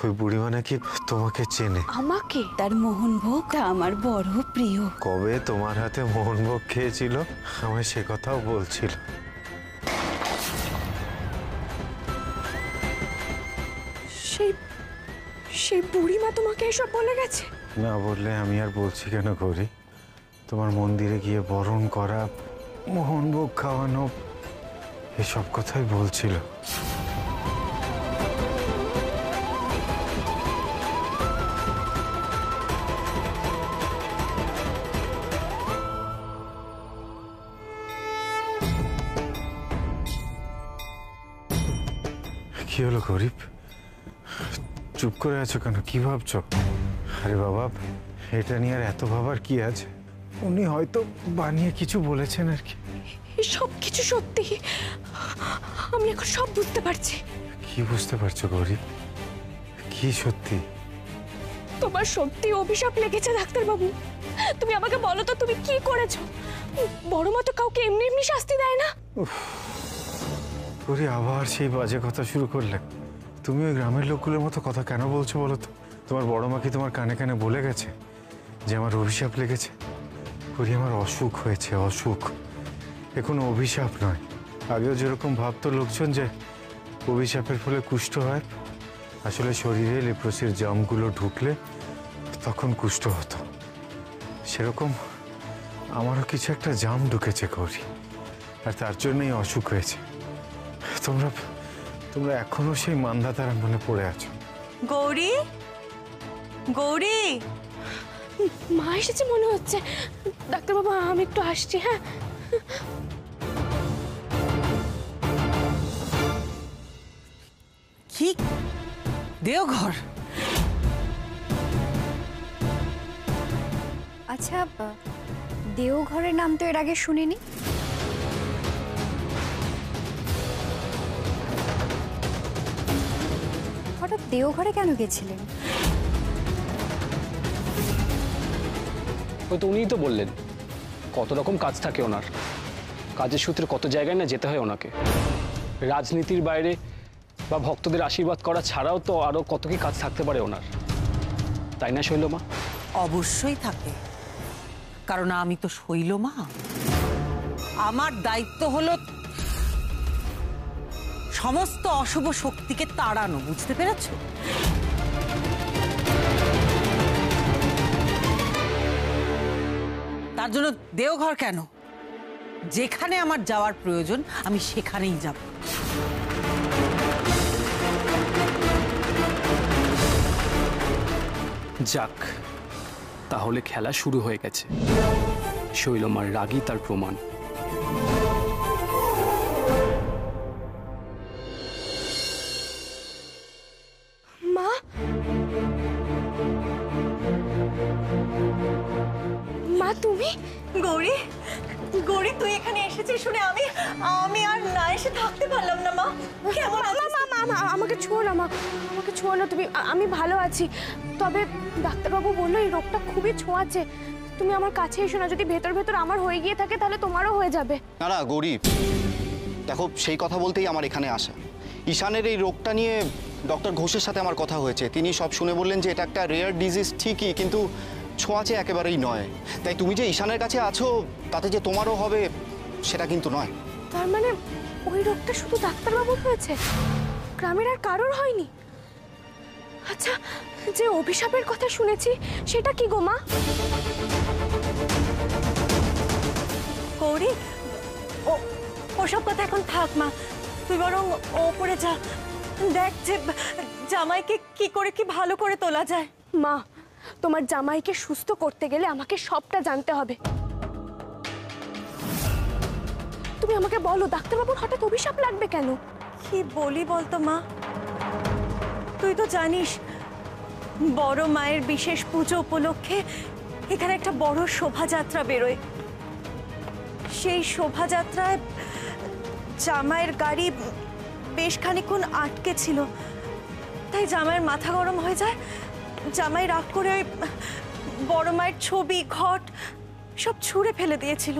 ওই বুড়িমা নাকি তোমাকে চেনে। আমাকে? তার মোহনভোগটা আমার বড় প্রিয়। কবে তোমার হাতে মোহনভোগ খেয়েছিল আমায় সে কথাও বলছিল। সেই বুড়িমা তোমাকে এসব বলে গেছে? না বললে আমি আর বলছি কেন গৌরী? তোমার মন্দিরে গিয়ে বরণ করা, মোহনভোগ খাওয়ানো, এসব কথাই বলছিল। কি হলো গরিব, চুপ করে আছো কেন? কি ভাবছো? আরে বাবা, এটা নিয়ে আর এত ভাবার কি আছে? উনি হয়তো বানিয়ে কিছু বলেছেন আর কি। সব কিছু সত্যি, আমি এখন সব বুঝতে পারছি। কি বুঝতে পারছো গরিব? কি সত্যি? তোমার সত্যি অভিশাপ লেগেছে ডাক্তারবাবু। তুমি আমাকে বলো তো, তুমি কি করেছো? বড় মা তো কাউকে এমনি এমনি শাস্তি দেয় না। গরি, আবার সেই বাজে কথা শুরু করলে। তুমি ওই গ্রামের লোকগুলোর মতো কথা কেন বলছো বলো তো? তোমার বড় মা কি তোমার কানে কানে বলে গেছে যে আমার অভিশাপ লেগেছে? গরি, আমার অসুখ হয়েছে, অসুখ। এ কোনো অভিশাপ নয়। আগেও যেরকম ভাবতো লোকজন যে অভিশাপের ফলে কুষ্ঠ হয়, আসলে শরীরে লেপ্রোসির জামগুলো ঢুকলে তখন কুষ্ঠ হতো। সেরকম আমারও কিছু একটা জাম ঢুকেছে গৌরী, আর তার জন্যই অসুখ হয়েছে। তোমরা এখনো সেই মান্ধাতার মনে পড়ে আছো। গৌরী, গৌরী, মা এসেছে মনে হচ্ছে। ডাক্তারবাবু, আমি একটু আসছি। হ্যাঁ, কি দেওঘর? আচ্ছা, দেওঘরের নাম তো এর আগে শুনিনি। হঠাৎ দেওঘরে কেন গেছিলেন? ওই তো উনিই তো বললেন কত রকম কাজ থাকে ওনার। কাজের সূত্রে কত জায়গায় না যেতে হয় ওনাকে। রাজনীতির বাইরে বা ভক্তদের আশীর্বাদ করা ছাড়াও তো আরো কত কি কাজ থাকতে পারে ওনার, তাই না শৈলমা? অবশ্যই থাকে, কারণ আমি তো শৈলমা। আমার দায়িত্ব হলো সমস্ত অশুভ শক্তিকে তাড়ানো, বুঝতে পেরেছো? তার জন্য দেওঘর কেন, যেখানে আমার যাওয়ার প্রয়োজন আমি সেখানেই যাব। যাক, তাহলে খেলা শুরু হয়ে গেছে। শৈলমার রাগই তার প্রমাণ। মা, মা তুমি? গৌরী, গৌরী, তুই এখানে এসেছিস শুনে আমি আর না এসে থাকতে পারলাম না। মা, কেমন? আমাকে ছোঁয়ো না মা, আমাকে ছোঁয়ো না তুমি। আমি ভালো আছি, তবে ডাক্তারবাবু বললো এই রোগটা খুবই ছোঁয়াচে। তুমি আমার কাছে এসো না, যদি ভেতর ভেতর আমার হয়ে গিয়ে থাকে তাহলে তোমারও হয়ে যাবে। না না গৌরী, দেখো সেই কথা বলতেই আমার এখানে আসা। ঈশানের এই রোগটা নিয়ে ডক্টর ঘোষের সাথে আমার কথা হয়েছে। তিনি সব শুনে বললেন যে এটা একটা রেয়ার ডিজিজ ঠিকই, কিন্তু ছোঁয়াচে একেবারেই নয়। তাই তুমি যে ঈশানের কাছে আছো তাতে যে তোমারও হবে সেটা কিন্তু নয়। তার মানে ওই রোগটা শুধু ডাক্তারবাবুর হয়েছে, গ্রামের আর কারোর হয়নি? আচ্ছা, যে অভিশাপের কথা শুনেছি সেটা কি গো মা? গৌরী, ওসব কথা এখন থাক মা, তুই বরং ওপরে যা, দেখ যে জামাইকে কি করে কি ভালো করে তোলা যায়। মা, তোমার জামাইকে সুস্থ করতে গেলে আমাকে সবটা জানতে হবে। তুমি আমাকে বলো, ডাক্তারবাবুর হঠাৎ অভিশাপ লাগবে কেন? কি বলি বলতো মা, তুই তো জানিস বড় মায়ের বিশেষ পুজো উপলক্ষে এখানে একটা বড় শোভাযাত্রা বেরোয়। সেই শোভাযাত্রায় জামাইয়ের গাড়ি বেশ খানিকক্ষণ আটকে ছিল, তাই জামাইয়ের মাথা গরম হয়ে যায়। জামাই রাগ করে ওই বড় মায়ের ছবি, ঘট সব ছুঁড়ে ফেলে দিয়েছিল।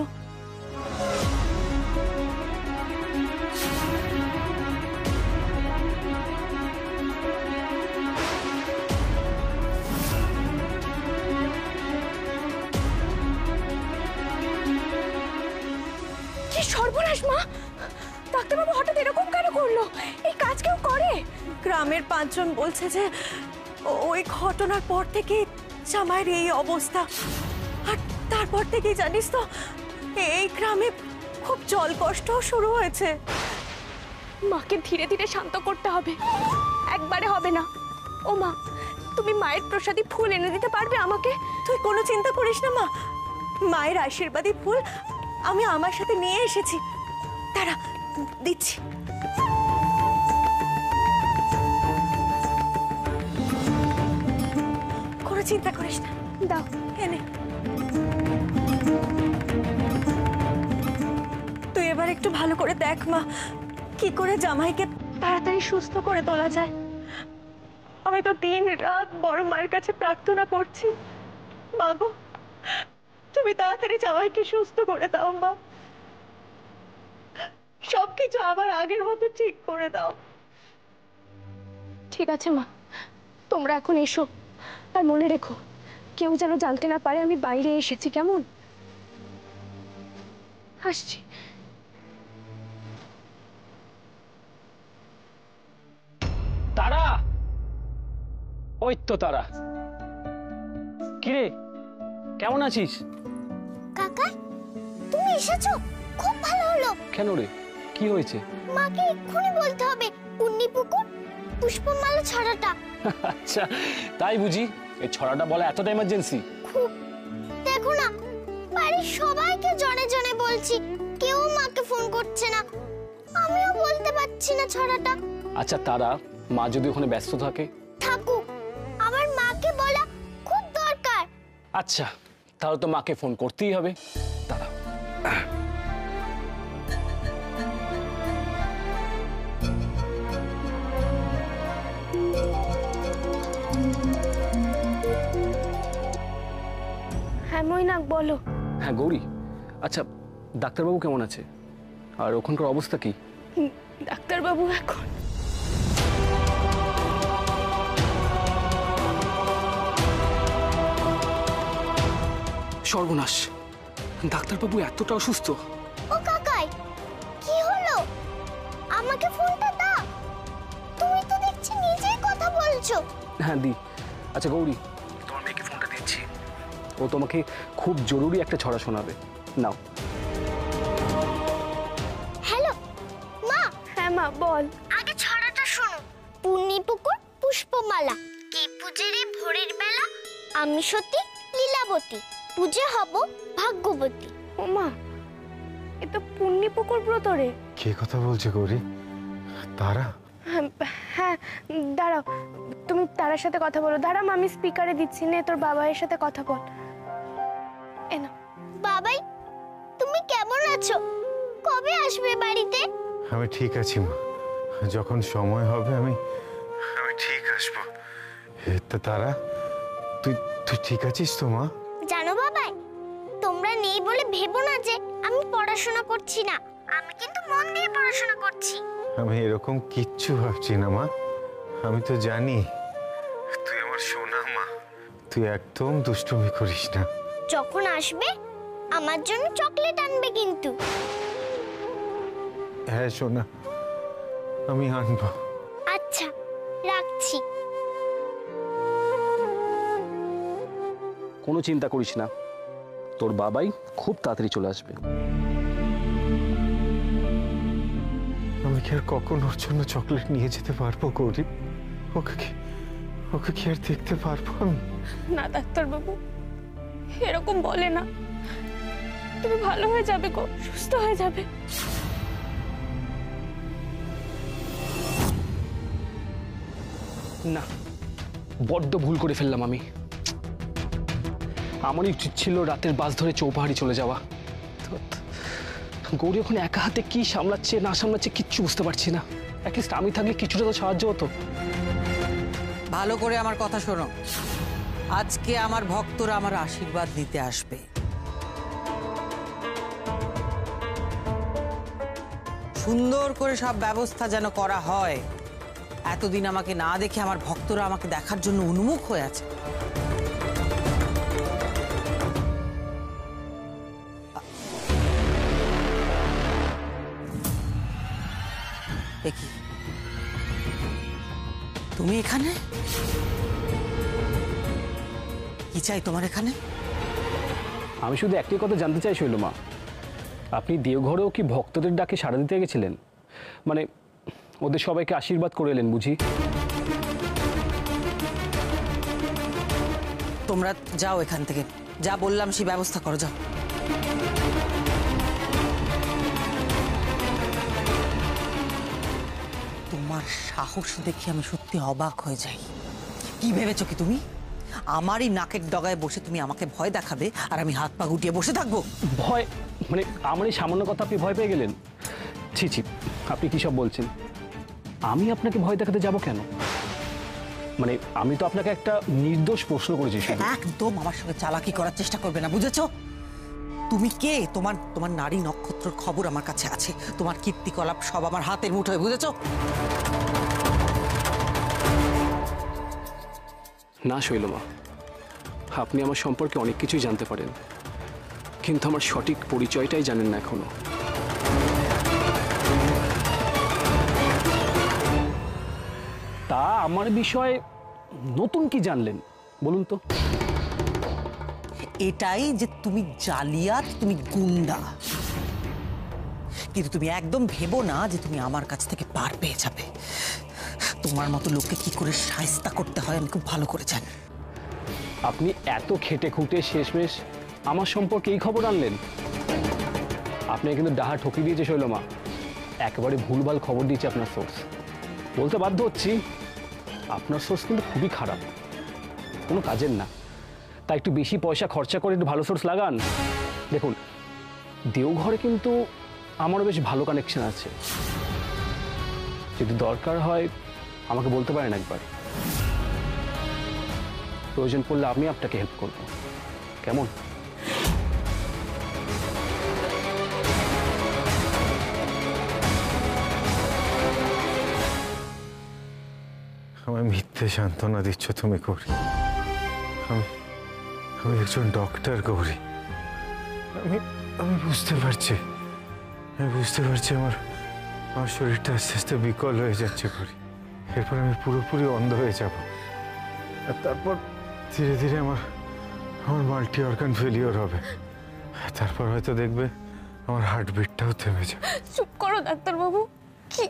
সর্বনাশ মা, ডাক্তারবাবু হঠাৎ এরকম কেন করলো? এই কাজ কেউ করে? গ্রামের 5 জন বলছে যে ওই ঘটনার পর থেকে জামাইয়ের এই অবস্থা। আর তারপর থেকেই জানিস তো এই গ্রামে খুব জল কষ্ট শুরু হয়েছে। মাকে ধীরে ধীরে শান্ত করতে হবে, একবারে হবে না। ও মা, তুমি মায়ের প্রসাদী ফুল এনে দিতে পারবে আমাকে? তুই কোনো চিন্তা করিস না মা, মায়ের আশীর্বাদী ফুল আমি আমার সাথে নিয়ে এসেছি। দাঁড়া, দিচ্ছি। কোনো চিন্তা করিস না, দাও। এনে। তুই এবার একটু ভালো করে দেখ মা, কি করে জামাইকে তাড়াতাড়ি সুস্থ করে তোলা যায়। আমি তো দিন রাত বড় মায়ের কাছে প্রার্থনা করছি, মা গো তুমি তাড়াতাড়ি জামাইকে সুস্থ করে দাও মা, সবকিছু আবার আগের মতো ঠিক করে দাও। ঠিক আছে মা, তোমরা এখন এসো। আর মনে রেখো, কেউ যেন জানতে না পারে আমি বাইরে এসেছি, কেমন? আসছি। তারা, ওই তো তারা। কিরে, কেমন আছিস? কাকা, তুমি এসেছো, খুব ভালো হলো। কেন রে, কি হয়েছে? মাকে এক্ষুনি বলতে হবে পুণ্যিপুকুর পুষ্পমালা ছড়াটা। আচ্ছা, তাই বুঝি? এই ছড়াটা বলা এতটা ইমার্জেন্সি? খুব। দেখো না, বাড়ির সবাইকে জনে জনে বলছি, কেউ মাকে ফোন করছে না, আমিও বলতে পারছি না ছড়াটা। আচ্ছা তারা, মা যদি ওখানে ব্যস্ত থাকে? থাকুক, আমার মাকে বলা খুব দরকার। আচ্ছা, তাহলে তো মাকে ফোন করতেই হবে। তারা হ্যাঁ মৈনাক, বলো। হ্যাঁ গৌরী, আচ্ছা ডাক্তারবাবু কেমন আছে আর ওখানকার অবস্থা কি? ডাক্তারবাবু এখন সর্বনাশ, ডাক্তারবাবু এতটা অসুস্থ? ও কাকাই, কি হলো? আমাকে ফোনটা দাও, তুমি তো দেখছি নিজেই কথা বলছো। হ্যাঁ দি। আচ্ছা গৌরী, তোমার মেয়েকে ফোনটা দিচ্ছি, ও তোমাকে খুব জরুরি একটা ছড়া শোনাবে, নাও। হ্যালো মা। হ্যাঁ মা, বল। আগে ছড়াটা শোনো। পুণ্যিপুকুর পুষ্পমালা, কি পূজে রে ভোরের বেলা, আমি সতী লীলাবতী, পূজে হব ভাগ্যবতী। ও মা, এ তো পুণ্যিপুকুর ব্রত রে। কে কথা বলছে গৌরী? তারা? হ্যাঁ, দাঁড়াও, তুমি তারার সাথে কথা বলো। দাঁড়াও, আমি স্পিকারে দিচ্ছি, নে তোর বাবার সাথে কথা বল। এ না। বাবাই, তুমি কেমন আছো? কবে আসবে বাড়িতে? আমি ঠিক আছি মা, যখন সময় হবে আমি ঠিক আসবো। তারা, তুই তুই ঠিক আছিস তো মা? জানো বাবাই, তোমরা নেই বলে ভেবো না যে আমি পড়াশোনা করছি না, আমি কিন্তু মন দিয়ে পড়াশোনা করছি। আমি এরকম কিচ্ছু ভাবছি না মা, আমি তো জানি তুই আমার সোনা মা, তুই একদম দুষ্টুমি করিস না। যখন আসবে আমার জন্য চকলেট আনবে কিন্তু। হ্যাঁ সোনা, আমি আনবো। আচ্ছা, রাখছি। কোনো চিন্তা করিস না, তোর বাবাই খুব তাড়াতাড়ি চলে আসবে। আমি কি আর কখন ওর জন্য চকলেট নিয়ে যেতে পারবো গৌরী? ওকে কি আর দেখতে পারবো আমি? না ডাক্তারবাবু, এরকম বলে না, তুমি ভালো হয়ে যাবে গো, সুস্থ হয়ে যাবে। না, বড্ড ভুল করে ফেললাম আমি। আমারই উচিত ছিল রাতের বাস ধরে চৌপাহাড়ি চলে যাওয়া। গৌরী ওখানে একা হাতে কি সামলাচ্ছে না সামলাচ্ছে কিচ্ছু বুঝতে পারছি না। অ্যাটলিস্ট আমি থাকলে কিছুটা তো সাহায্য হতো। ভালো করে আমার কথা শোনো, আজকে আমার ভক্তরা আমার আশীর্বাদ নিতে আসবে। সুন্দর করে সব ব্যবস্থা যেন করা হয়। এতদিন আমাকে না দেখে আমার ভক্তরা আমাকে দেখার জন্য উন্মুখ হয়ে আছে। কি তুমি এখানে? কি চাই তোমার এখানে? আমি শুধু একটি কথা জানতে চাই শৈলমা, আপনি দেওঘরেও কি ভক্তদের ডাকে সাড়া দিতে গেছিলেন? মানে ওদের সবাইকে আশীর্বাদ করে এলেন বুঝি? তোমরা যাও এখান থেকে, যা বললাম সেই ব্যবস্থা করো, যাও। তোমার সাহস দেখে আমি সত্যি অবাক হয়ে যাই। কি ভেবেছো কি তুমি? আমারই নাকের ডগায় বসে তুমি আমাকে ভয় দেখাবে আর আমি হাত পা গুটিয়ে বসে থাকবো? ভয় মানে আমার এই সামান্য কথা আপনি ভয় পেয়ে গেলেন? ছি ছি, আপনি কি সব বলছেন? আমি আপনাকে ভয় দেখাতে যাব কেন? মানে আমি তো আপনাকে একটা নির্দোষ প্রশ্ন করেছি শুধু। একদম আমার সঙ্গে চালাকি করার চেষ্টা করবে না, বুঝেছো? তুমি কে? তোমার তোমার নারী নক্ষত্রের খবর আমার কাছে আছে, তোমার কীর্তিকলাপ সব আমার হাতের মুঠোয়, বুঝেছো? না শৈলমা, আপনি আমার সম্পর্কে অনেক কিছুই জানতে পারেন, কিন্তু আমার সঠিক পরিচয়টাই জানেন না এখনো। তা আমার বিষয়ে নতুন কি জানলেন বলুন তো? এটাই যে তুমি জালিয়াত, তুমি গুন্ডা। কিন্তু তুমি একদম ভেবো না যে তুমি আমার কাছ থেকে পার পেয়ে যাবে। তোমার মতো লোককে কি করে শায়েস্তা করতে হয় আমি খুব ভালো করে জানি। আপনি এত খেটে খুঁটে শেষমেশ আমার সম্পর্কে এই খবর আনলেন? আপনি কিন্তু ডাহা ঠকিয়ে দিয়েছে শৈলমা, একেবারে ভুলভাল খবর দিয়েছে আপনার সোর্স। বলতে বাধ্য হচ্ছি, আপনার সোর্স কিন্তু খুবই খারাপ, কোনো কাজের না। তাই একটু বেশি পয়সা খরচা করে একটু ভালো সোর্স লাগান। দেখুন, দেওঘরে কিন্তু আমারও বেশ ভালো কানেকশন আছে, যদি দরকার হয় আমাকে বলতে পারেন একবার, প্রয়োজন পড়লে আমি আপনাকে হেল্প করব, কেমন? আমায় মিথ্যে সান্ত্বনা দিচ্ছ তুমি গৌরী। আমি একজন ডক্টর গৌরী। আমি বুঝতে পারছি, আমার শরীরটা আস্তে আস্তে বিকল হয়ে যাচ্ছে গৌরী। এরপর আমি পুরোপুরি অন্ধ হয়ে যাব, আর তারপর ধীরে ধীরে আমার মাল্টি অর্গান ফেলিওর হবে, তারপর হয়তো দেখবে আমার হার্টবিটটাও থেমে যাবে। চুপ করো ডাক্তারবাবু। কি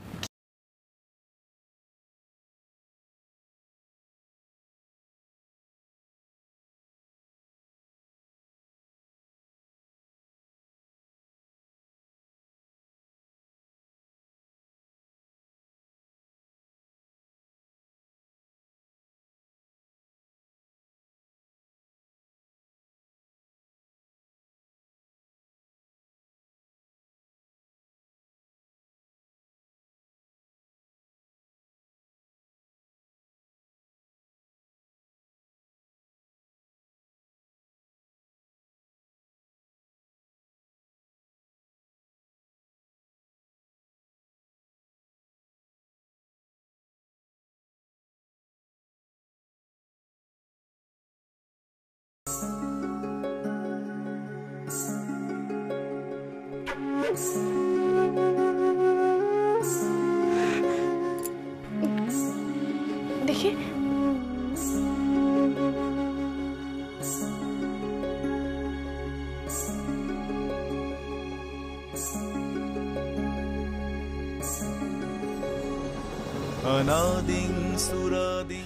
দেখি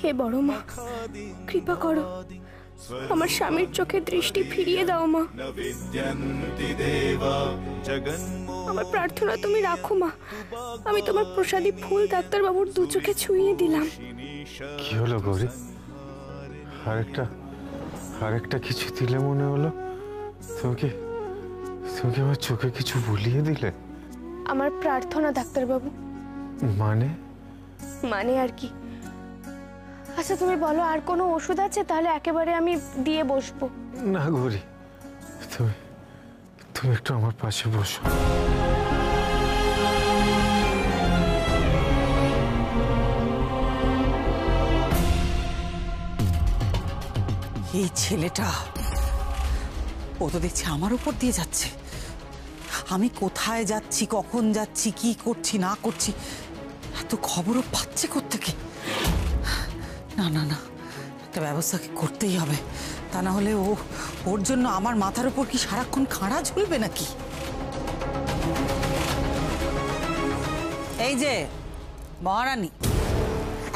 হে বড় মা, কৃপা করো, আমার স্বামীর চোখে দৃষ্টি ফিরিয়ে দাও মা। আমার প্রার্থনা তুমি রাখো মা। আমি তোমার প্রসাদী ফুল ডাক্তারবাবুর দু চোখে ছুঁয়ে দিলাম। কি হলো গৌরী? আরেকটা কিছু দিলে মনে হলো। তুমি কি আমার চোখে কিছু বুলিয়ে দিলে? আমার প্রার্থনা ডাক্তারবাবু। মানে আর কি? আচ্ছা তুমি বলো, আর কোনো ওষুধ আছে? তাহলে একেবারে আমি দিয়ে বসবো। না গৌরী, তুমি একটু আমার পাশে বসো। এই ছেলেটা, ও তো দেখছি আমার উপর দিয়ে যাচ্ছে। আমি কোথায় যাচ্ছি, কখন যাচ্ছি, কি করছি না করছি এত খবরও পাচ্ছে কোত্থেকে? না না না, একটা ব্যবস্থা করতেই হবে, তা না হলে ওর জন্য আমার মাথার উপর কি সারাক্ষণ খাড়া ঝুলবে নাকি? এই যে মহারানী,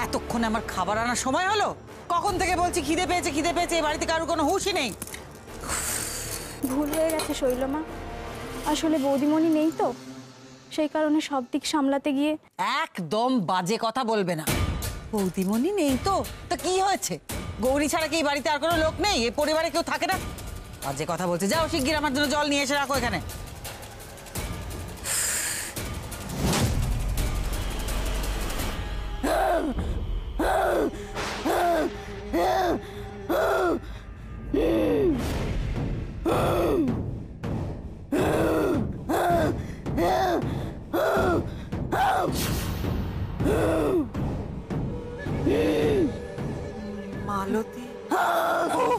এতক্ষণে আমার খাবার আনার সময় হলো? কখন থেকে বলছি খিদে পেয়েছে খিদে পেয়েছে, এই বাড়িতে কারোর কোনো হুঁশই নেই। ভুল হয়ে গেছে শৈলমা, আসলে বৌদিমণি নেই তো, সেই কারণে সব দিক সামলাতে গিয়ে। একদম বাজে কথা বলবে না। বৌদিমণি নেই তো কি হয়েছে? গৌরী ছাড়া কি এই বাড়িতে আর কোনো লোক নেই? এই পরিবারে কেউ থাকে না? বাজে কথা বলছে। যাও শিগগির আমার জন্য জল নিয়ে এসে রাখো এখানে। মালতী,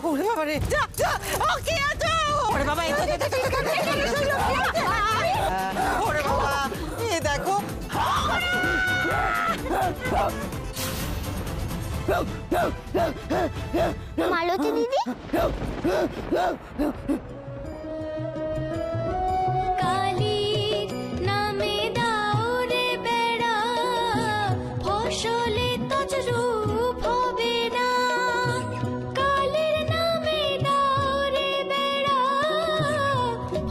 ওরে বাবা রে, যা যা, ও কে আছো? ওরে বাবা, এই ওরে বাবা, এই দেখো। মালতী দিদি, কালীর নামে দাও রে বেড়া, ফসলে তজরূপ হবে না। কালীর নামে দাও রে বেড়া,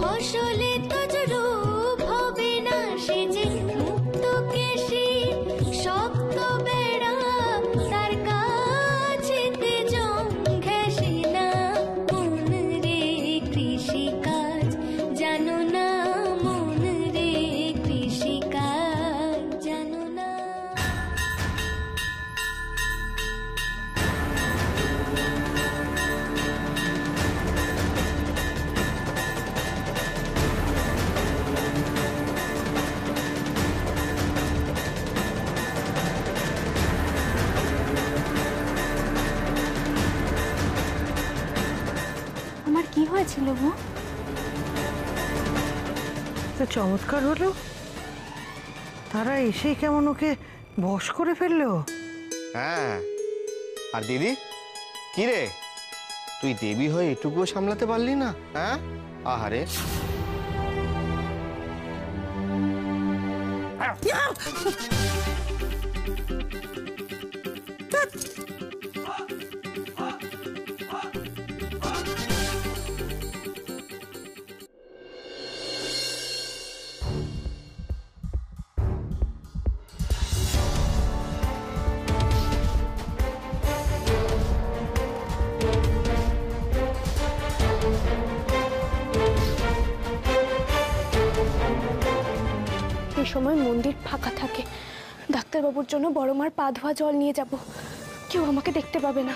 ফসলে তজরূপ হবে না। সে যে মুক্ত কেশী শক্ত বেড়া, তার কাছেতে জং ঘেঁষে না। মন রে কৃষিকাজ জানো না, মন রে কৃষিকাজ জানো না। আমার কি হয়েছিল গো? তো চমৎকার হলো, তারা এসেই কেমন ওকে বশ করে ফেললো। হ্যাঁ, আর দিদি কি রে, তুই দেবী হয়ে এটুকুও সামলাতে পারলি না? হ্যাঁ, আহারে। এই সময় মন্দির ফাঁকা থাকে, ডাক্তারবাবুর জন্য বড় মার পা ধোয়া জল নিয়ে যাব, কেউ আমাকে দেখতে পাবে না।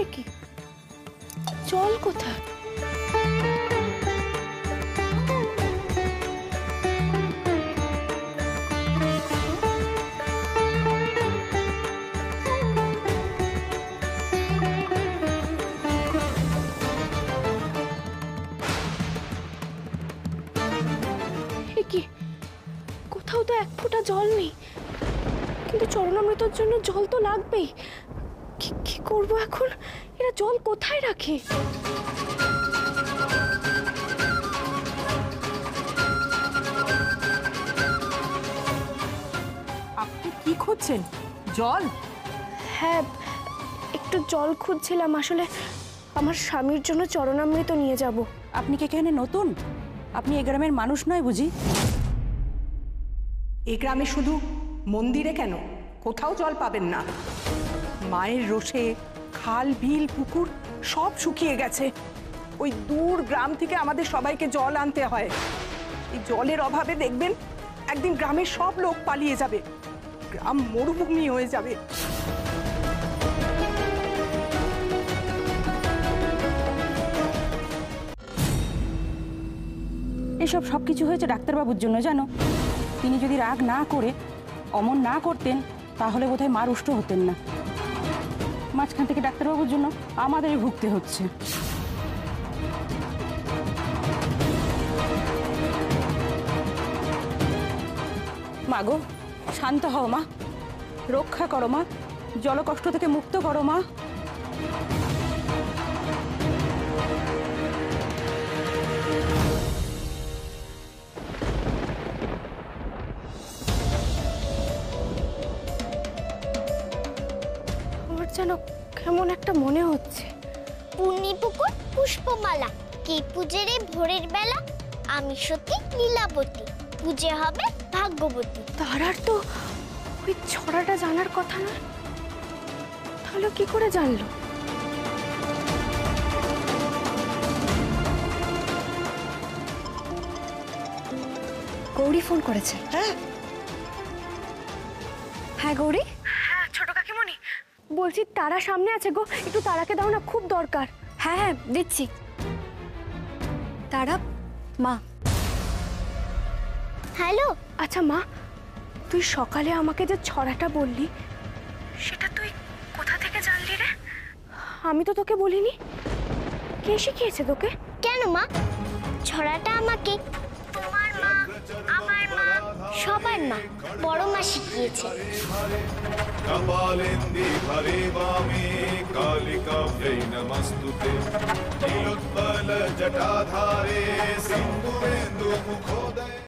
এ কি, জল কোথায়? কি, কোথাও তো এক ফোঁটা জল নেই, কিন্তু চরণামৃতর জন্য জল তো লাগবেই। কি করব এখন? এরা জল কোথায় রাখে? আপনি কি খুঁজছেন? জল? হ্যাঁ, একটু জল খুঁজছিলাম। আসলে আমার স্বামীর জন্য চরণামৃত নিয়ে যাব। আপনি কি এখানে নতুন? আপনি এই গ্রামের মানুষ নয় বুঝি? এই গ্রামে শুধু মন্দিরে কেন, কোথাও জল পাবেন না। মায়ের রোষে খাল বিল পুকুর সব শুকিয়ে গেছে। ওই দূর গ্রাম থেকে আমাদের সবাইকে জল আনতে হয়। এই জলের অভাবে দেখবেন একদিন গ্রামের সব লোক পালিয়ে যাবে, গ্রাম মরুভূমি হয়ে যাবে। এসব সব কিছু হয়েছে ডাক্তারবাবুর জন্য জানো। তিনি যদি রাগ না করে অমন না করতেন তাহলে বোধহয় মা রুষ্ট হতেন না। মাঝখান থেকে ডাক্তারবাবুর জন্য আমাদেরই ভুগতে হচ্ছে। মা গো, শান্ত হও মা, রক্ষা করো মা, জলকষ্ট থেকে মুক্ত করো মা। আমার যেন কেমন একটা মনে হচ্ছে। পূর্ণি পুকুর পুষ্পমালা, কি পুজে রে ভোরের বেলা, আমি সতী লীলাবতী, পুজে হবে ভাগ্যবতী। তারার তো ওই ছড়াটা জানার কথা নয়, তাহলে কি করে জানলো? গৌরী ফোন করেছে। হ্যাঁ গৌরী, হ্যাঁ ছোট কাকিমণি, বলছি তারা সামনে আছে গো, একটু তারাকে দাও না, খুব দরকার। হ্যাঁ হ্যাঁ দিচ্ছি। তারা মা। হ্যালো। আচ্ছা মা, তুই সকালে আমাকে যে ছড়াটা বললি সেটা তুই কোথা থেকে জানলি রে? আমি তো তোকে বলিনি। কে শিখিয়েছে তোকে? কেন মা, ছড়াটা আমাকে তোমার মা, আমার মা, সবার মা, বড় মা শিখিয়েছে। কপালেন্দি ভরে বামে কালিকাভ্যৈ নমস্তুতে, নীলোৎপল জটাধারে সিন্ধুরেন্দু মুখোদয়।